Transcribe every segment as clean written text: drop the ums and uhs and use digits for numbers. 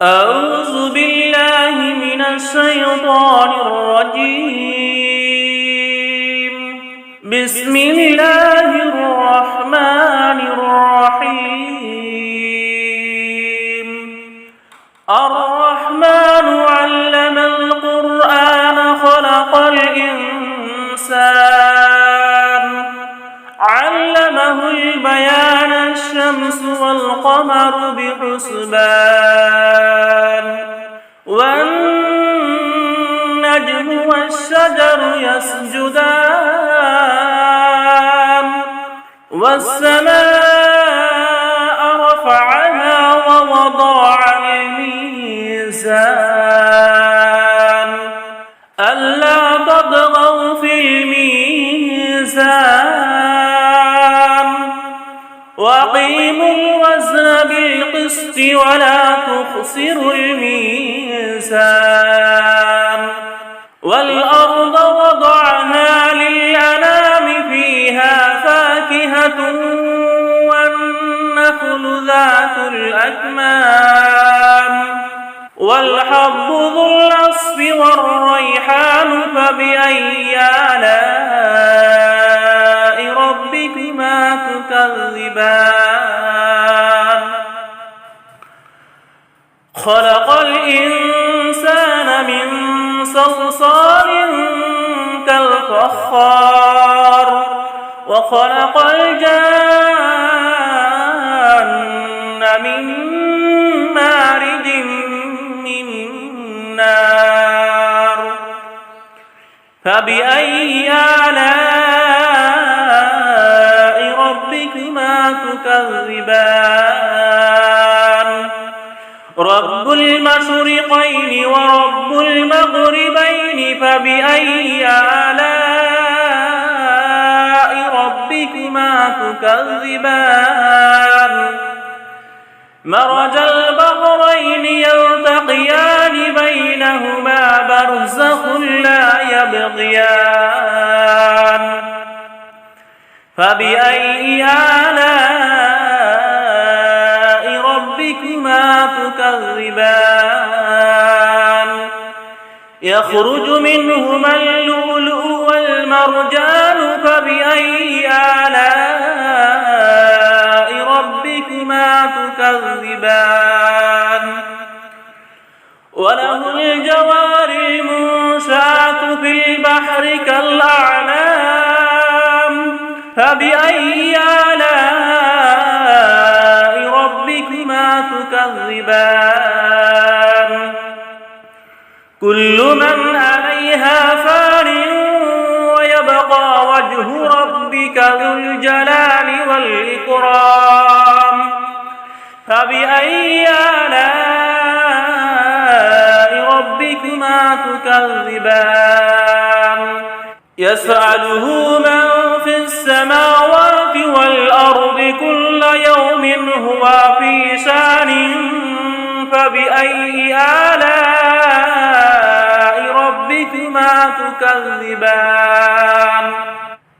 أعوذ بالله من الشيطان الرجيم. بسم الله الرحمن الرحيم. الرحمن علم القرآن خلق الإنسان علمه البيان الشمس والقمر بحسبان والنجم والشجر يسجدان والسماء رفعها ووضع الميزان ألا تطغوا في الميزان وأقيموا الوزن بالقسط ولا تخسروا الميزان والأرض وضعها للأنام فيها فاكهة والنخل ذات الأكمام والحب ذو العصف والريحان فبأي آلاء ربكما تكذبان خلق الإنسان من صلصال كالفخار وخلق الجان من مارج من نار فبأي آلاء ربكما تكذبان رب المشرقين ورب المغربين فبأي آلاء ربكما تكذبان مرج البحرين يلتقيان بينهما برزخ لا يبغيان فبأي آلاء ربكما تكذبان يخرج منهما اللؤلؤ والمرجان فبأي آلاء ربكما تكذبان وله الجوار المنشآت في البحر كالأعلام فبأي آلاء ربكما تكذبان كل من عليها فان ويبقى وجه ربك ذو الجلال والإكرام فبأي آلاء ربكما تكذبان يسأله من في السماوات والأرض كل يوم هو في شان فبأي آلاء ربكما تكذبان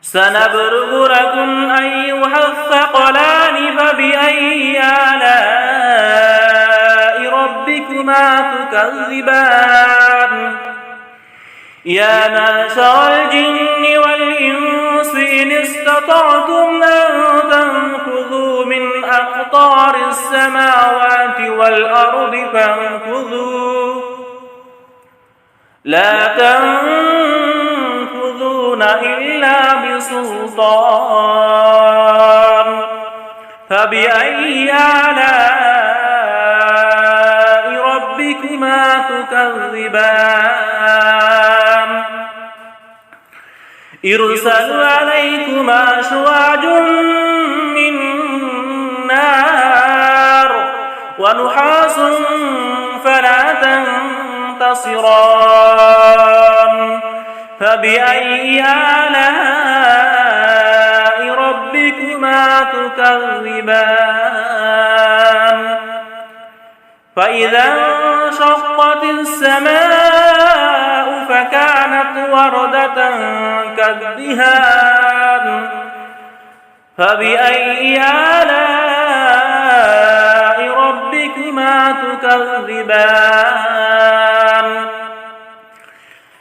سنبرغ لكم أيها الثقلان فبأي آلاء ربكما تكذبان يا معشر الجن والإنس إن استطعتم أن تنفذوا من أقطار السماوات والأرض فانفذوا لا تنفذون إلا بسلطان فبأي آلاء ربكما تكذبان يرسل عليكما شواظ من نار ونحاس فلا تنتصران فبأي آلاء ربكما تكذبان فإذا انشقت السماء فكانت وردة كالدهان فبأي آلاء ربكما ربكما تكذبان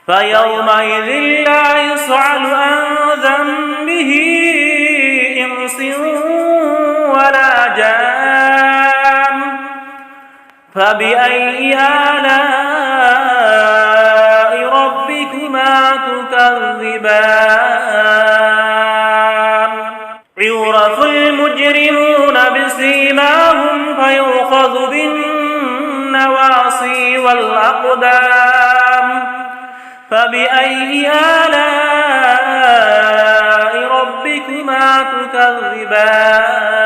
فيومئذ لا يسأل عن ذنبه إنس ولا جان فبأي آلاء ربكما تكذبان يعرف المجرمون بسيماهم فيؤخذ بالنواصي والأقدام فبأي آلاء ربكما تكذبان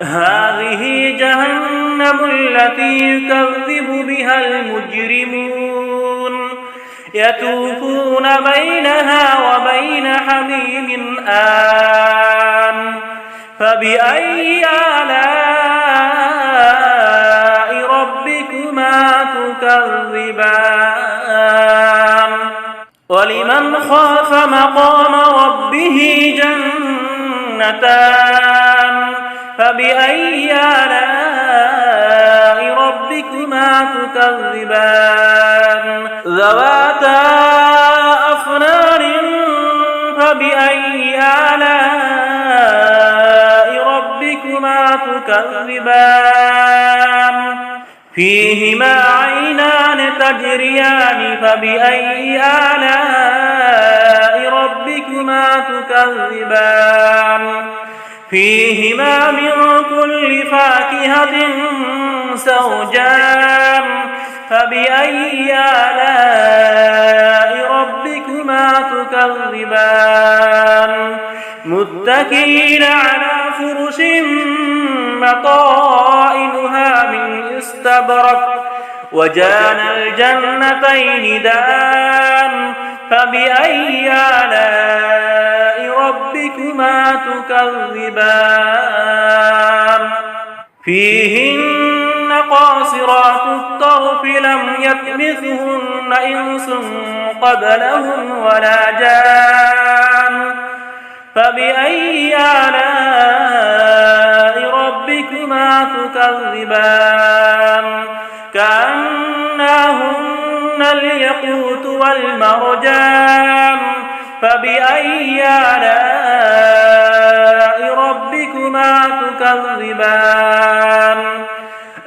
هذه جهنم التي يكذب بها المجرمون يطوفون بينها وبين حميم آن فبأي آلاء ربكما تكذبان ولمن خاف مقام ربه جنتان فبأي آلاء ربكما تكذبان ذواتا أفنان فبأي آلاء ربكما تكذبان فيهما عينان تجريان فبأي آلاء ربكما تكذبان فيهما من كل فاكهة زوجان فبأي آلاء ربكما تكذبان متكئين على فرش بطائنها من استبرق وجان الجنتين دان فبأي آلاء ربكما تكذبان فيهن قاصرات الطرف لم يطمثهن إنس قبلهم ولا جان فبأي آلاء ربكما تكذبان كأنهن الياقوت والمرجان فبأي آلاء ربكما تكذبان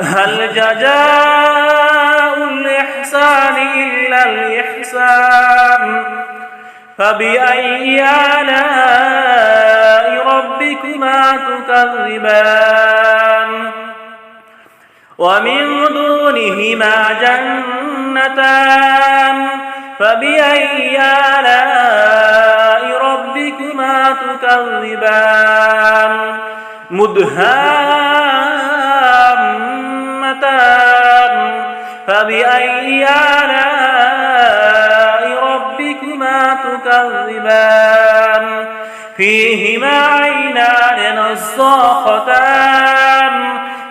هل جزاء الإحسان إلا الإحسان فبأي آلاء ربكما تكذبان ومن دونهما جنتان فبأي آلاء ربكما تكذبان مدهامتان فبأي آلاء ربكما تكذبان فيهما عينان نضاختان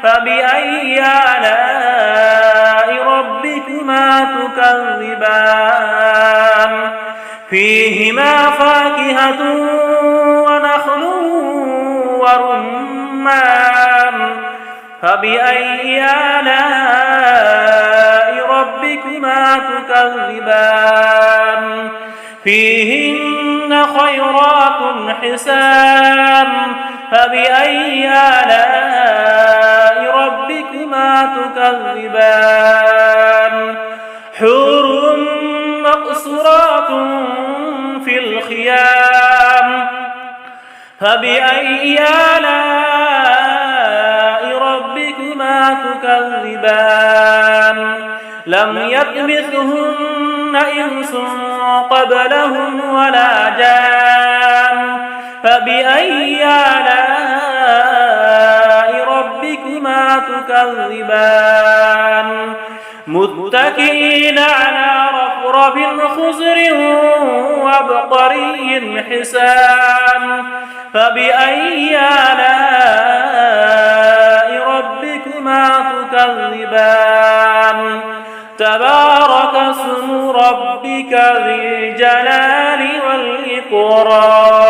فبأي آلاء ربكما تكذبان فيهما فاكهة ونخل ورمان فبأي آلاء ربكما تكذبان فيهن خيرات حسان فبأي آلاء ربكما تكذبان حور مقصورات في الخيام فبأي آلاء ربكما تكذبان لم يطمثهن إنس قبلهم ولا جان فبأي آلاء ربكما تكذبان متكئين على رفرف خضر وعبقري حسان فبأي آلاء ربكما تكذبان تبارك اسم ربك ذي الجلال والإكرام